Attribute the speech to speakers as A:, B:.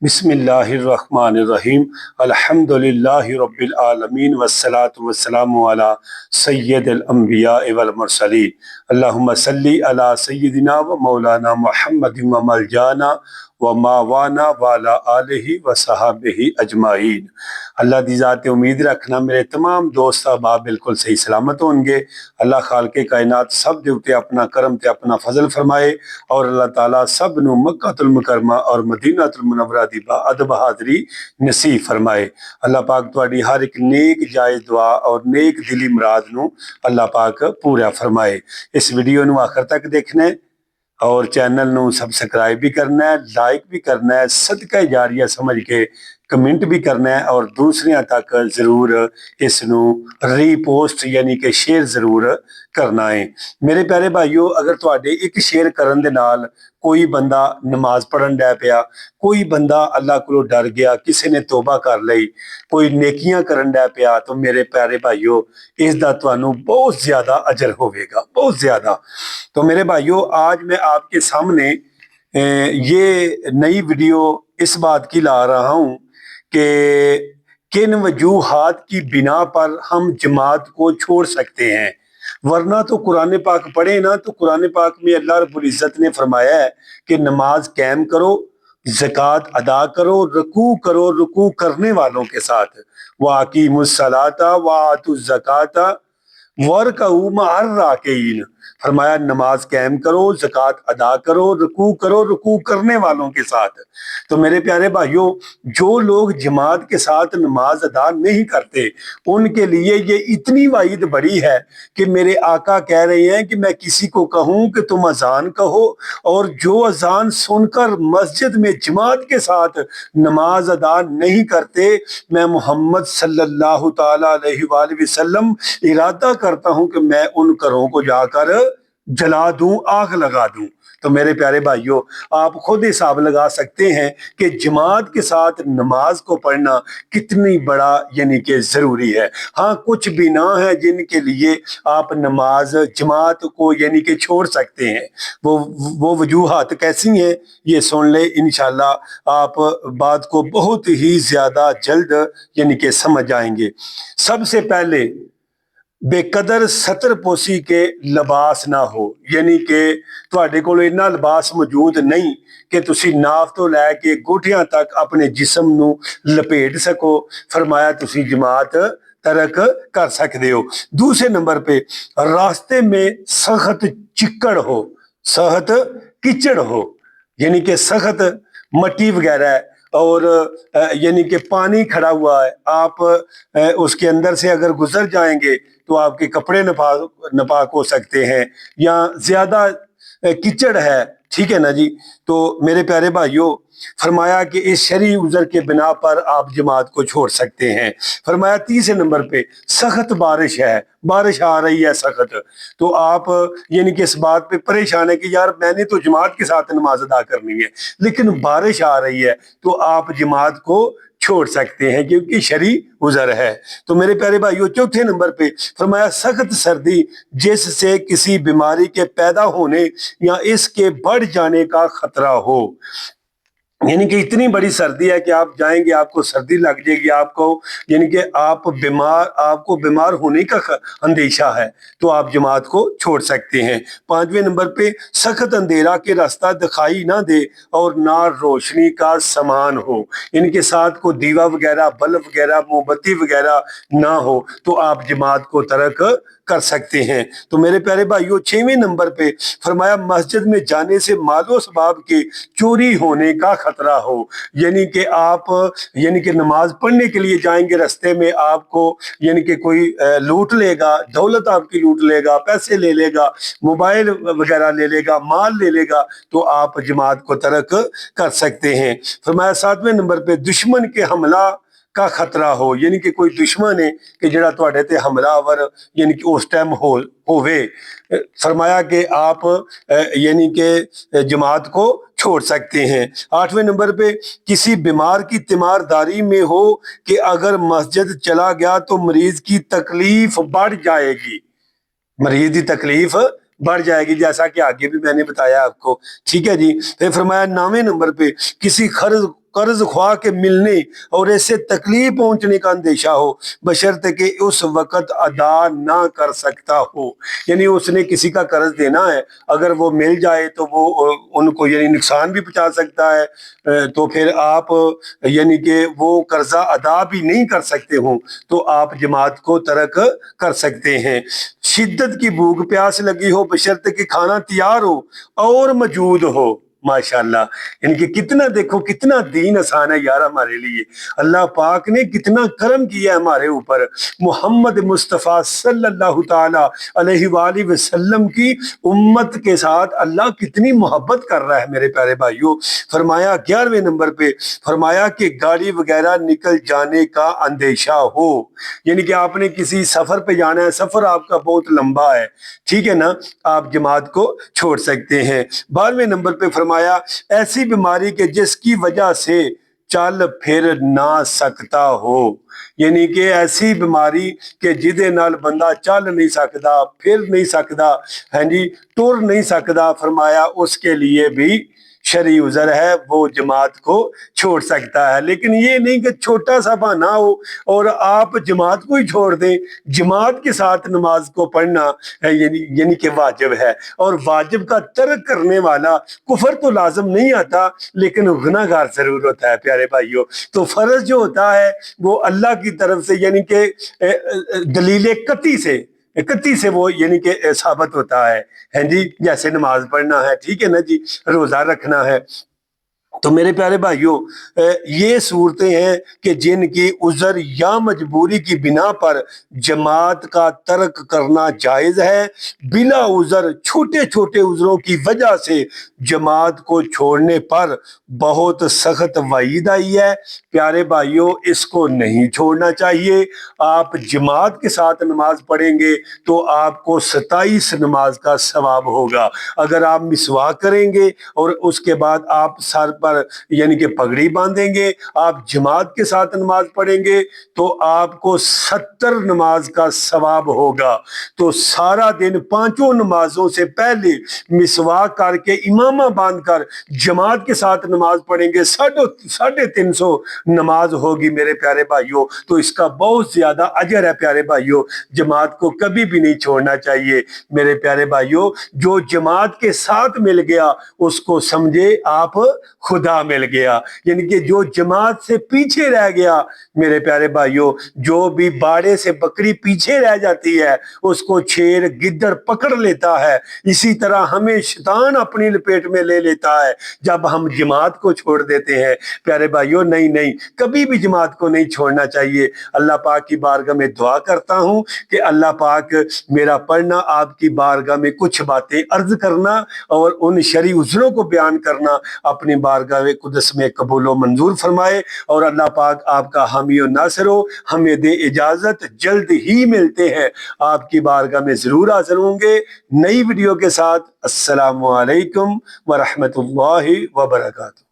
A: बिस्मिल्लाहिर्रहमानिर्रहीम अल्हम्दुलिल्लाहि रब्बिल आलमीन वस्सलातु वस्सलामु अला सय्यदिल अंबिया वल मुरसलीन अल्लाहुम्मा सल्ली अला सय्यदिना व मौलाना मुहम्मदिन व मलजाना व मावाना व अला आलिहि व सहाबिहि अजमाइन। अल्लाह दी ज़ात उम्मीद रखना मेरे तमाम दोस्त अहबाब बिल्कुल सही सलामत होंगे। अल्लाह खालके कायनात सब दे उत्ते अपना करम ते अपना फजल फरमाए और अल्लाह ताला सब नू मक्कातुल मुकरमा और मदीनातुल मुनव्वरा दी बाअदब हाज़री नसीब फरमाए। अल्लाह पाक तुहाडी हर एक नेक जायज़ दुआ और नेक दिली मुराद नू अल्लाह पाक पूरा फरमाए। इस वीडियो नू आखिर तक देखना है और चैनल नू सबसक्राइब भी करना है, लाइक भी करना है, सदका जारिया समझ के कमेंट भी करना है और दूसरियां तक जरूर इस नू रीपोस्ट यानी कि शेयर जरूर करना है। मेरे प्यारे भाइयों, अगर तुहाडे एक शेयर करन दे नाल कोई बंदा नमाज पढ़न डै पिया, कोई बंदा अल्लाह कोलों डर गया, किसी ने तौबा कर लई, कोई नेकियां करन डै पिया, तो मेरे प्यारे भाइयों इस दा तुहानू बहुत ज्यादा अजर होवेगा, बहुत ज्यादा। तो मेरे भाइयों, आज मैं आपके सामने ये नई वीडियो इस बात की ला रहा हूं कि किन वजूहात की बिना पर हम जमात को छोड़ सकते हैं। वरना तो कुरान पाक पढ़े ना, तो कुरान पाक में अल्लाह रब्बुल इज्जत ने फरमाया है कि नमाज कायम करो, ज़कात अदा करो, रुकू करने वालों के साथ, वाकीमुस सलाता व आतुज़ ज़काता वरकऊ मअर राकिईन। फरमाया नमाज कायम करो, ज़कात अदा करो, रुकू करने वालों के साथ। तो मेरे प्यारे भाइयों, जो लोग जमात के साथ नमाज अदा नहीं करते उनके लिए ये इतनी वाइद बड़ी है कि मेरे आका कह रहे हैं कि मैं किसी को कहूं कि तुम अजान कहो और जो अजान सुनकर मस्जिद में जमात के साथ नमाज अदा नहीं करते, मैं मोहम्मद सल्लल्लाहु ताला अलैहि वसल्लम इरादा करता हूं कि मैं उन घरों को जाकर जला दूं, आग लगा दूं। तो मेरे प्यारे भाइयों, आप खुद हिसाब लगा सकते हैं कि जमात के साथ नमाज को पढ़ना कितनी बड़ा यानी कि जरूरी है। हाँ, कुछ भी ना है जिनके लिए आप नमाज जमात को यानी कि छोड़ सकते हैं। वो वजूहात कैसी हैं ये सुन ले, इंशाल्लाह आप बात को बहुत ही ज्यादा जल्द यानी कि समझ आएंगे। सबसे पहले बेकदर सतर पोसी के लिबास ना हो, यानी कि तुहाडे कोल इन्ना लिबास मौजूद नहीं कि तुसी नाफ तो लैके गोठियां तक अपने जिस्म नू लपेट सको। फरमाया तुसी जमात तरक कर सकते हो। दूसरे नंबर पे रास्ते में सख्त चिक्कड़ हो, सख्त कीचड़ हो, यानी कि सख्त मट्टी वगैरह है और यानी कि पानी खड़ा हुआ है, आप उसके अंदर से अगर गुजर जाएंगे तो आपके कपड़े नापाक हो सकते हैं, या ज्यादा कीचड़ है, ठीक है ना जी। तो मेरे प्यारे भाइयों, फरमाया कि इस शरई उज़र के बिना पर आप जमात को छोड़ सकते हैं। फरमाया तीसरे नंबर पे सख्त बारिश है, बारिश आ रही है सख्त, तो आप यानी कि इस बात पे परेशान है कि यार मैंने तो जमात के साथ नमाज अदा करनी है लेकिन बारिश आ रही है, तो आप जमात को छोड़ सकते हैं क्योंकि शरई उज़र है। तो मेरे प्यारे भाइयों, चौथे नंबर पे फरमाया सख्त सर्दी जिससे किसी बीमारी के पैदा होने या इसके बढ़ जाने का खतरा हो, यानी कि इतनी बड़ी सर्दी है कि आप जाएंगे आपको सर्दी लग जाएगी, आपको यानी कि आपको बीमार होने का अंदेशा है, तो आप जमात को छोड़ सकते हैं। पांचवें नंबर पे सख्त अंधेरा के रास्ता दिखाई ना दे और ना रोशनी का सामान हो, इनके साथ को दीवा वगैरह, बल्ब वगैरह, मोमबत्ती वगैरह ना हो, तो आप जमात को तर्क कर सकते हैं। तो मेरे प्यारे भाइयों, छवें नंबर पे फरमाया मस्जिद में जाने से मालो सबाब के चोरी होने का खतरा हो, यानी कि आप यानी कि नमाज पढ़ने के लिए जाएंगे, रास्ते में आपको यानी कि कोई लूट लेगा, दौलत आपकी लूट लेगा, पैसे ले लेगा, मोबाइल वगैरह ले लेगा, माल ले लेगा, तो आप जमात को तर्क कर सकते हैं। फरमाया सातवें नंबर पे दुश्मन के हमला का खतरा हो, यानी कि कोई दुश्मन है कि जड़ा तुहाडे ते हमलावर यानी कि उस टाइम होवे, फरमाया कि आप यानी कि जमात को छोड़ सकते हैं। आठवें नंबर पे किसी बीमार की तीमारदारी में हो कि अगर मस्जिद चला गया तो मरीज की तकलीफ बढ़ जाएगी, मरीज की तकलीफ बढ़ जाएगी, जैसा कि आगे भी मैंने बताया आपको, ठीक है जी। फिर फरमाया 9वें नंबर पे किसी قرض خواہ کے ملنے اور ایسے تکلیف پہنچنے کا اندیشہ ہو، بشرطے کہ اس وقت ادا نہ کر سکتا ہو۔ یعنی اس نے کسی کا قرض دینا ہے، اگر وہ مل جائے تو وہ ان کو یعنی نقصان بھی پہنچا سکتا ہے، تو پھر آپ یعنی کہ وہ قرضہ ادا بھی نہیں کر سکتے ہوں تو آپ جماعت کو ترک کر سکتے ہیں۔ شدت کی بھوک پیاس لگی ہو، بشرطے کہ کھانا تیار ہو اور موجود ہو۔ ماشاءاللہ، ان کے کتنا دیکھو کتنا دین آسان ہے یار ہمارے لیے، اللہ پاک نے کتنا کرم کیا ہے ہمارے اوپر۔ محمد مصطفیٰ صلی اللہ تعالی علیہ وآلہ وسلم کی امت کے ساتھ اللہ کتنی محبت کر رہا ہے میرے پیارے بھائیوں۔ فرمایا 11ویں نمبر پہ فرمایا کہ گاڑی وغیرہ نکل جانے کا اندیشہ ہو، یعنی کہ آپ نے کسی سفر پہ جانا ہے، سفر آپ کا بہت لمبا ہے، ٹھیک ہے نا، آپ جماعت کو چھوڑ سکتے ہیں۔ 12ویں نمبر پہ فرمایا ایسی بیماری کہ جس کی وجہ سے چل پھر نہ سکتا ہو، یعنی کہ ایسی بیماری کہ جدے نال بندہ چل نہیں سکتا، پھر نہیں سکتا، ہاں جی، ٹر نہیں سکتا، فرمایا اس کے لیے بھی شرعی عذر ہے، وہ جماعت کو چھوڑ سکتا ہے۔ لیکن یہ نہیں کہ چھوٹا سا بہانہ ہو اور آپ جماعت کو ہی چھوڑ دیں۔ جماعت کے ساتھ نماز کو پڑھنا یعنی کہ واجب ہے، اور واجب کا ترک کرنے والا کفر تو لازم نہیں آتا لیکن گناہ گار ضرور ہوتا ہے پیارے بھائیوں۔ تو فرض جو ہوتا ہے وہ اللہ کی طرف سے یعنی کہ دلیل قطعی سے وہ یعنی کہ ثابت ہوتا ہے جی، جیسے نماز پڑھنا ہے، ٹھیک ہے نا جی، روزہ رکھنا ہے۔ تو میرے پیارے بھائیوں، یہ صورتیں ہیں کہ جن کی عذر یا مجبوری کی بنا پر جماعت کا ترک کرنا جائز ہے۔ بلا عذر چھوٹے چھوٹے عذروں کی وجہ سے جماعت کو چھوڑنے پر بہت سخت وعید آئی ہے۔ پیارے بھائیوں، اس کو نہیں چھوڑنا چاہیے۔ آپ جماعت کے ساتھ نماز پڑھیں گے تو آپ کو 27 نماز کا ثواب ہوگا۔ اگر آپ مسواک کریں گے اور اس کے بعد آپ سر پر یعنی کہ پگڑی باندھیں گے، آپ جماعت کے ساتھ نماز پڑھیں گے تو آپ کو 70 نماز کا ثواب ہوگا۔ تو سارا دن 5 نمازوں سے پہلے مسواک کر کے امامہ باندھ کر جماعت کے ساتھ نماز پڑھیں گے، 350 نماز ہوگی میرے پیارے بھائیوں۔ تو اس کا بہت زیادہ اجر ہے پیارے بھائیوں۔ جماعت کو کبھی بھی نہیں چھوڑنا چاہیے میرے پیارے بھائیوں۔ جو جماعت کے ساتھ مل گیا اس کو سمجھے آپ خدا مل گیا، یعنی کہ جو جماعت سے پیچھے رہ گیا میرے پیارے بھائیوں، جو بھی باڑے سے بکری پیچھے رہ جاتی ہے اس کو شیر گدڑ پکڑ لیتا ہے، اسی طرح ہمیں شیطان اپنی لپیٹ میں لے لیتا ہے جب ہم جماعت کو چھوڑ دیتے ہیں۔ پیارے بھائیوں، نہیں، کبھی بھی جماعت کو نہیں چھوڑنا چاہیے۔ اللہ پاک کی بارگاہ میں دعا کرتا ہوں کہ اللہ پاک میرا پڑھنا آپ کی بارگاہ میں کچھ باتیں عرض کرنا اور ان شرعی عذروں کو بیان کرنا اپنی بارگاہ قدس میں قبول و منظور فرمائے، اور اللہ پاک آپ کا حامی و ناصر ہو۔ ہمیں دے اجازت، جلد ہی ملتے ہیں، آپ کی بارگاہ میں ضرور حاضر ہوں گے نئی ویڈیو کے ساتھ۔ السلام علیکم ورحمۃ اللہ وبرکاتہ۔